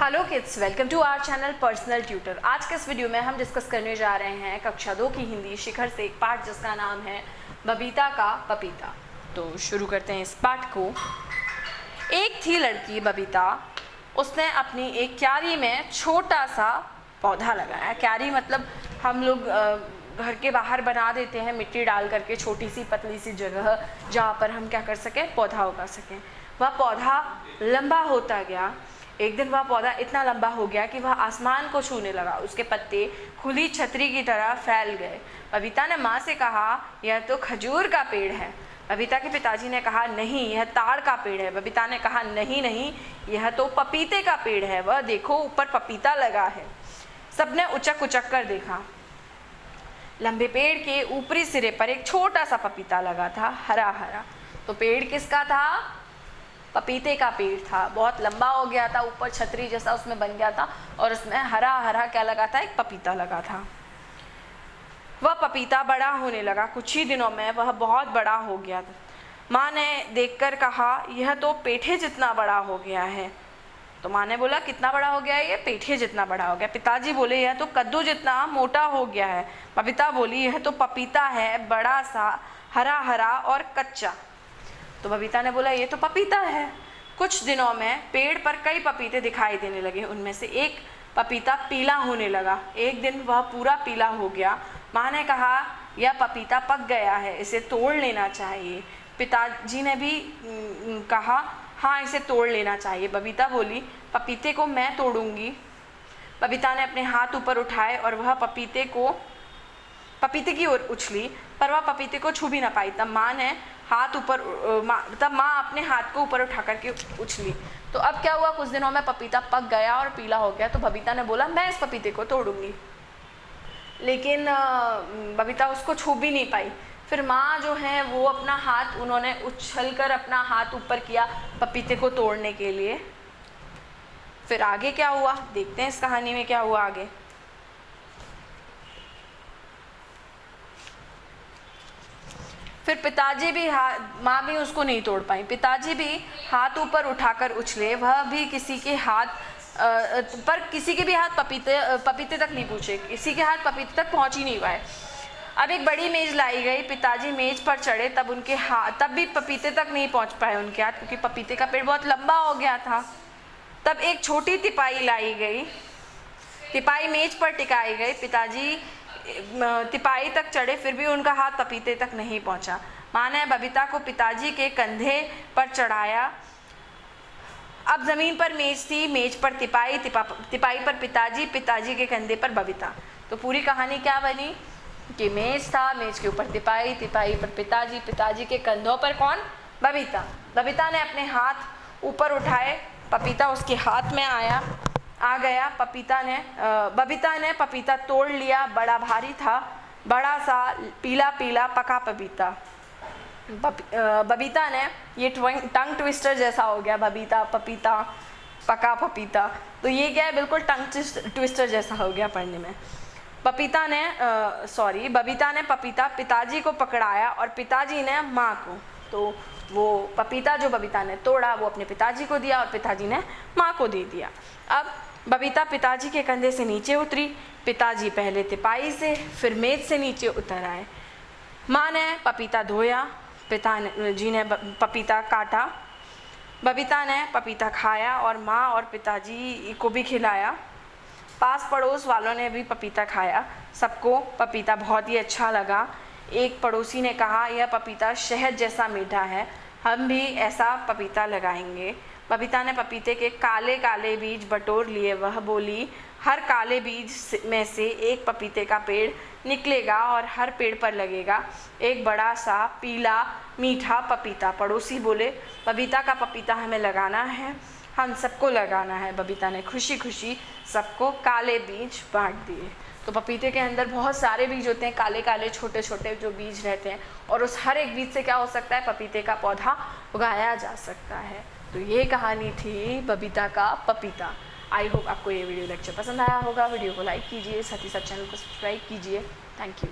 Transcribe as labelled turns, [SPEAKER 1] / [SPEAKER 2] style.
[SPEAKER 1] Hello kids, welcome to our channel personal tutor. आज के इस वीडियो में हम डिस्कस करने जा रहे हैं कक्षा 2 की हिंदी शिखर से एक पाठ जिसका नाम है बबीता का पपीता। तो शुरू करते हैं इस पाठ को। एक थी लड़की बबीता, उसने अपनी एक क्यारी में छोटा सा पौधा लगाया। क्यारी मतलब हम लोग घर के बाहर बना देते हैं मिट्टी डाल करके, छोटी सी पतली सी जगह जहाँ पर हम क्या कर सकें, पौधा उगा सकें। वह पौधा लंबा होता गया। एक दिन वह पौधा इतना लंबा हो गया कि वह आसमान को छूने लगा। उसके पत्ते खुली छतरी की तरह फैल गए। बबीता ने माँ से कहा, यह तो खजूर का पेड़ है। बबीता के पिताजी ने कहा, नहीं, यह ताड़ का पेड़ है। बबीता ने कहा, नहीं नहीं, यह तो पपीते का पेड़ है। वह देखो, ऊपर पपीता लगा है। सबने उचक उचक कर देखा। लंबे पेड़ के ऊपरी सिरे पर एक छोटा सा पपीता लगा था, हरा हरा। तो पेड़ किसका था? पपीते का पेड़ था। बहुत लंबा हो गया था, ऊपर छतरी जैसा उसमें बन गया था और उसमें हरा हरा क्या लगा था? एक पपीता लगा था। वह पपीता बड़ा होने लगा। कुछ ही दिनों में वह बहुत बड़ा हो गया था। माँ ने देखकर कहा, यह तो पेठे जितना बड़ा हो गया है। तो माँ ने बोला, कितना बड़ा हो गया है? ये पेठे जितना बड़ा हो गया। पिताजी बोले, यह तो कद्दू जितना मोटा हो गया है। बबीता बोली, यह तो पपीता है, बड़ा सा, हरा हरा और कच्चा। तो बबीता ने बोला, ये तो पपीता है। कुछ दिनों में पेड़ पर कई पपीते दिखाई देने लगे। उनमें से एक पपीता पीला होने लगा। एक दिन वह पूरा पीला हो गया। माँ ने कहा, यह पपीता पक गया है, इसे तोड़ लेना चाहिए। पिताजी ने भी कहा, हाँ, इसे तोड़ लेना चाहिए। बबीता बोली, पपीते को मैं तोड़ूंगी। बबीता ने अपने हाथ ऊपर उठाए और वह पपीते की ओर उछली, पर वह पपीते को छू भी ना पाई। तब माँ अपने हाथ को ऊपर उठा करके उछली। तो अब क्या हुआ? कुछ दिनों में पपीता पक गया और पीला हो गया। तो बबीता ने बोला, मैं इस पपीते को तोड़ूंगी। लेकिन बबीता उसको छू भी नहीं पाई। फिर माँ जो है वो उन्होंने उछलकर अपना हाथ ऊपर किया पपीते को तोड़ने के लिए। फिर आगे क्या हुआ, देखते हैं इस कहानी में क्या हुआ आगे। फिर माँ भी उसको नहीं तोड़ पाई। पिताजी भी हाथ ऊपर उठाकर उछले। वह भी किसी के भी हाथ पपीते तक नहीं पहुँचे। किसी के हाथ पपीते तक पहुँच ही नहीं पाए। अब एक बड़ी मेज लाई गई। पिताजी मेज पर चढ़े, तब भी पपीते तक नहीं पहुँच पाए उनके हाथ, क्योंकि पपीते का पेड़ बहुत लंबा हो गया था। तब एक छोटी तिपाई लाई गई। तिपाई मेज पर टिकाई गई। पिताजी तिपाई तक चढ़े, फिर भी उनका हाथ पपीते तक नहीं पहुंचा। माँ ने बबीता को पिताजी के कंधे पर चढ़ाया। अब जमीन पर मेज थी, मेज पर तिपाई पर पिताजी के कंधे पर बबीता। तो पूरी कहानी क्या बनी कि मेज था, मेज के ऊपर तिपाई पर पिताजी के कंधों पर कौन? बबीता। बबीता ने अपने हाथ ऊपर उठाए, पपीता उसके हाथ में आ गया। बबीता ने पपीता तोड़ लिया। बड़ा भारी था, बड़ा सा पीला पीला पका पपीता। बबीता ने, ये टंग ट्विस्टर जैसा हो गया, बबीता पपीता पका पपीता। तो ये क्या है? बिल्कुल टंग ट्विस्टर जैसा हो गया पढ़ने में। बबीता ने पपीता पिताजी को पकड़ाया और पिताजी ने माँ को। तो वो पपीता जो बबीता ने तोड़ा वो अपने पिताजी को दिया और पिताजी ने माँ को दे दिया। अब बबीता पिताजी के कंधे से नीचे उतरी। पिताजी पहले तिपाई से, फिर मेज से नीचे उतर आए। माँ ने पपीता धोया, पिताजी ने पपीता काटा। बबीता ने पपीता खाया और माँ और पिताजी को भी खिलाया। पास पड़ोस वालों ने भी पपीता खाया। सबको पपीता बहुत ही अच्छा लगा। एक पड़ोसी ने कहा, यह पपीता शहद जैसा मीठा है, हम भी ऐसा पपीता लगाएंगे। बबीता ने पपीते के काले काले बीज बटोर लिए। वह बोली, हर काले बीज में से एक पपीते का पेड़ निकलेगा और हर पेड़ पर लगेगा एक बड़ा सा पीला मीठा पपीता। पड़ोसी बोले, बबीता का पपीता हमें लगाना है, हम सबको लगाना है। बबीता ने खुशी खुशी सबको काले बीज बांट दिए। तो पपीते के अंदर बहुत सारे बीज होते हैं, काले काले छोटे छोटे जो बीज रहते हैं, और उस हर एक बीज से क्या हो सकता है? पपीते का पौधा उगाया जा सकता है। तो ये कहानी थी बबीता का पपीता। आई होप आपको ये वीडियो लेक्चर पसंद आया होगा। वीडियो को लाइक कीजिए, साथ ही साथ चैनल को सब्सक्राइब कीजिए। Thank you.